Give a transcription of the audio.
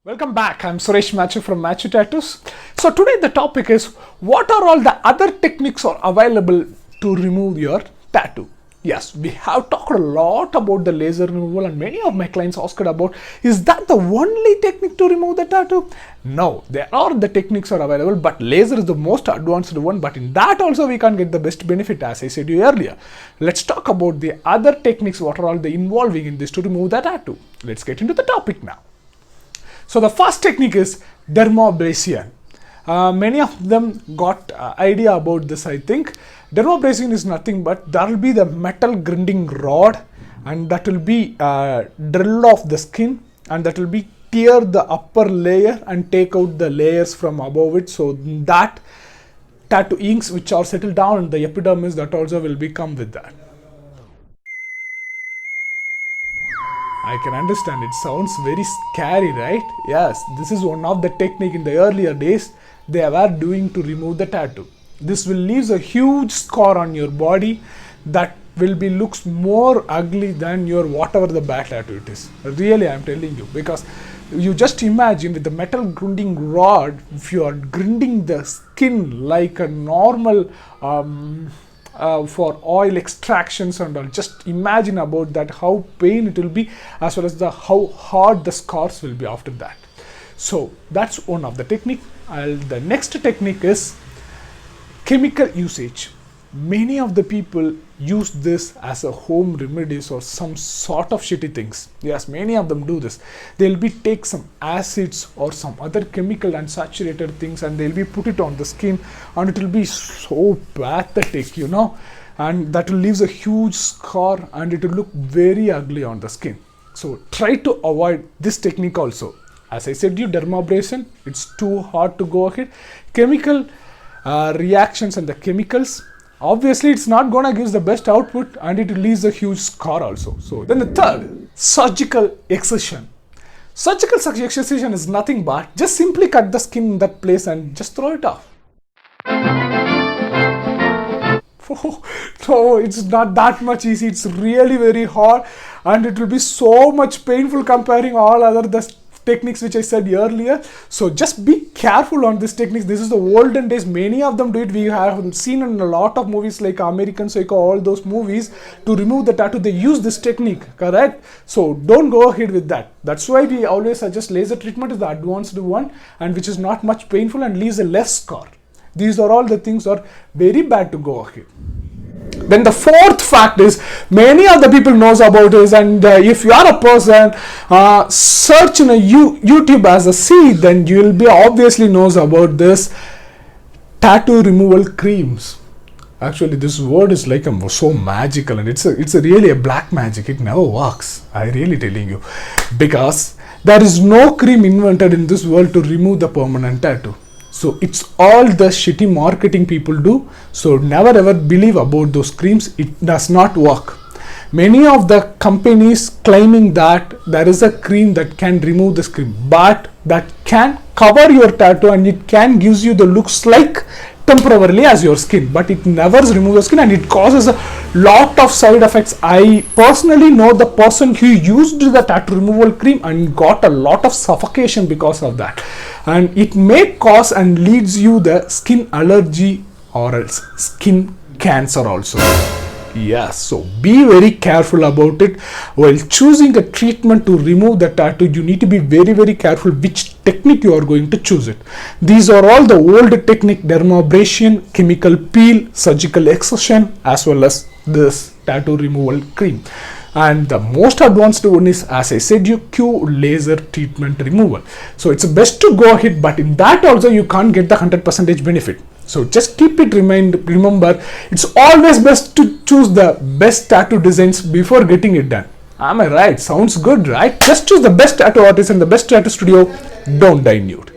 Welcome back. I'm Suresh Machu from Machu Tattoos. So today the topic is what are all the other techniques are available to remove your tattoo. Yes, we have talked a lot about the laser removal and many of my clients asked about, is that the only technique to remove the tattoo? No, there are the techniques are available, but laser is the most advanced one, but in that also we can't get the best benefit as I said you earlier. Let's talk about the other techniques, what are all the involving in this to remove the tattoo. Let's get into the topic now. So the first technique is dermabrasion. Many of them got idea about this. I think dermabrasion is nothing but there will be the metal grinding rod and that will be drilled off the skin and that will be tear the upper layer and take out the layers from above it, so that tattoo inks which are settled down in the epidermis, that also will become with that. I can understand, it sounds very scary, right? Yes, this is one of the technique in the earlier days they were doing to remove the tattoo. This will leave a huge scar on your body that will be looks more ugly than your whatever the bad tattoo it is. Really, I'm telling you, because you just imagine with the metal grinding rod, if you are grinding the skin like a normal for oil extractions and all, just imagine about that how pain it will be, as well as the how hard the scars will be after that. So that's one of the technique. The next technique is chemical usage. Many of the people use this as a home remedies or some sort of shitty things. Yes, many of them do this. They'll be take some acids or some other chemical unsaturated things and they'll be put it on the skin and it will be so pathetic, you know, and that will leave a huge scar and it will look very ugly on the skin. So try to avoid this technique also. As I said you, dermabrasion, it's too hard to go ahead. Chemical reactions and the chemicals, obviously it's not gonna give the best output and it leaves a huge scar also. So then the third, surgical excision. Surgical excision is nothing but just simply cut the skin in that place and just throw it off. No, it's not that much easy. It's really very hard and it will be so much painful comparing all other techniques which I said earlier. So just be careful on this techniques. This is the olden days. Many of them do it. We have seen in a lot of movies like American Psycho, all those movies, to remove the tattoo they use this technique, correct? So don't go ahead with that. That's why we always suggest laser treatment is the advanced one and which is not much painful and leaves a less scar. These are all the things are very bad to go ahead. Then the fourth fact is many of the people knows about this, and if you are a person search in a YouTube as a C, then you will be obviously knows about this tattoo removal creams. Actually this word is like so magical and it's a really a black magic. It never works, I really telling you, because there is no cream invented in this world to remove the permanent tattoo. So it's all the shitty marketing people do. So never ever believe about those creams. It does not work. Many of the companies claiming that there is a cream that can remove this cream, but that can cover your tattoo and it can gives you the looks like temporarily as your skin, but it never removes the skin and it causes a lot of side effects. I personally know the person who used the tattoo removal cream and got a lot of suffocation because of that, and it may cause and leads you the skin allergy or else skin cancer also. Yes, so be very careful about it. While choosing a treatment to remove the tattoo, you need to be very, very careful which technique you are going to choose it. These are all the old technique: dermabrasion, chemical peel, surgical excision, as well as this tattoo removal cream. And the most advanced one is, as I said, you Q laser treatment removal. So it's best to go ahead, but in that also you can't get the 100% benefit. So just keep it remember, it's always best to choose the best tattoo designs before getting it done. Am I right? Sounds good, right? Just choose the best tattoo artist and the best tattoo studio. Don't die nude.